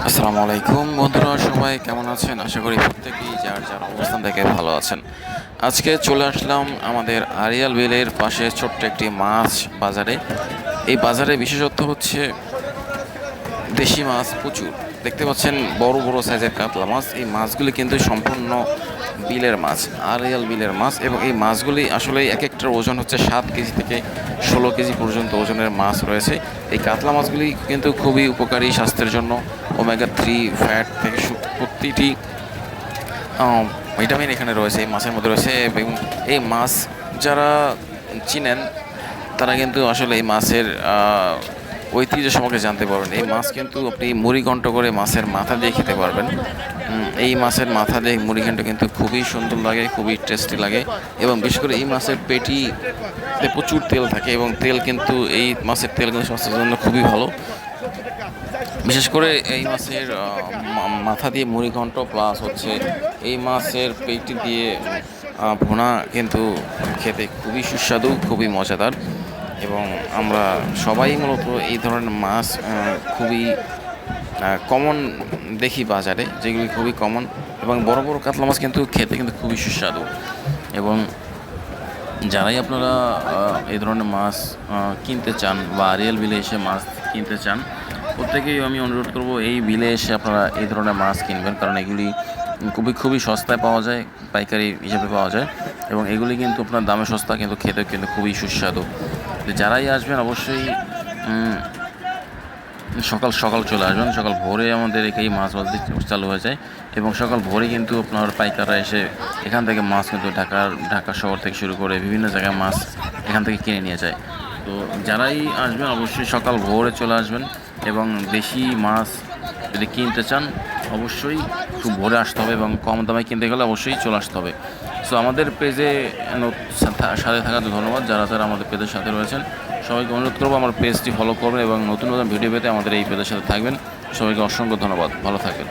আসসালামু আলাইকুম বন্ধুরা, সবাই কেমন আছেন? আশা করি প্রত্যেকেই যার যার অবস্থান থেকে ভালো আছেন। আজকে চলে আসলাম আমাদের আড়িয়াল বিলের পাশে ছোট্ট একটি মাছ বাজারে। এই বাজারে বিশেষত্ব হচ্ছে দেশি মাছ প্রচুর। দেখতে পাচ্ছেন বড় বড় সাইজের কাতলা মাছ। এই মাছগুলি কিন্তু সম্পূর্ণ বিলের মাছ, আড়িয়াল বিলের মাছ, এবং এই মাছগুলি আসলে এক একটার ওজন হচ্ছে 7 কেজি থেকে 16 কেজি পর্যন্ত ওজনের মাছ রয়েছে। এই কাতলা মাছগুলি কিন্তু খুবই উপকারী স্বাস্থ্যের জন্য। ওমেগা 3 ফ্যাট থেকে প্রতিটি ভিটামিন এখানে রয়েছে, এই মাছের মধ্যে রয়েছে। এবং এই মাছ যারা চিনেন তারা কিন্তু আসলে এই মাছের ঐতিহ্য সম্পর্কে জানতে পারবেন। এই মাছ কিন্তু আপনি মুড়িঘণ্ট করে মাছের মাথা দিয়ে খেতে পারবেন। এই মাছের মাথা দিয়ে মুড়িঘণ্ট কিন্তু খুবই সুন্দর লাগে, খুবই টেস্টি লাগে। এবং বিশেষ করে এই মাছের পেটিতে প্রচুর তেল থাকে, এবং তেল কিন্তু এই মাছের তেল কিন্তু স্বাস্থ্যের জন্য খুবই ভালো। বিশেষ করে এই মাছের মাথা দিয়ে মুড়িঘণ্ট প্লাস হচ্ছে এই মাছের পেটি দিয়ে ভুনা কিন্তু খেতে খুবই সুস্বাদু, খুবই মজাদার। এবং আমরা সবাই মূলত এই ধরনের মাছ খুবই কমন দেখি বাজারে, যেগুলি খুবই কমন। এবং বড় বড় কাতলা মাছ কিন্তু খেতে কিন্তু খুবই সুস্বাদু। এবং যারাই আপনারা এই ধরনের মাছ কিনতে চান বা আড়িয়াল বিলে এসে মাছ কিনতে চান, প্রত্যেকেই আমি অনুরোধ করব এই বিলে এসে আপনারা এই ধরনের মাছ কিনবেন, কারণ এগুলি খুবই সস্তায় পাওয়া যায়, পাইকারি হিসেবে পাওয়া যায়। এবং এগুলি কিন্তু আপনার দামে সস্তা, কিন্তু খেতে কিন্তু খুবই সুস্বাদু। যারাই আসবেন অবশ্যই সকাল সকাল চলে আসবেন। সকাল ভোরে আমাদের এই মাছ বাজার চালু হয়ে যায়, এবং সকাল ভোরে কিন্তু আপনার পাইকাররা এসে এখান থেকে মাছ কিন্তু ঢাকা শহর থেকে শুরু করে বিভিন্ন জায়গায় মাছ এখান থেকে কিনে নিয়ে যায়। তো যারাই আসবেন অবশ্যই সকাল ভোরে চলে আসবেন। এবং দেশি মাছ যদি কিনতে চান অবশ্যই খুব ভোরে আসতে হবে, এবং কম দামে কিনতে গেলে অবশ্যই চলে আসতে হবে। সো আমাদের পেজে সাথে থাকার ধন্যবাদ। যারা যারা আমাদের পেজের সাথে রয়েছেন সবাইকে অনুরোধ করবো আমার পেজটি ফলো করবেন, এবং নতুন নতুন ভিডিও পেতে আমাদের এই পেজের সাথে থাকবেন। সবাইকে অসংখ্য ধন্যবাদ, ভালো থাকবেন।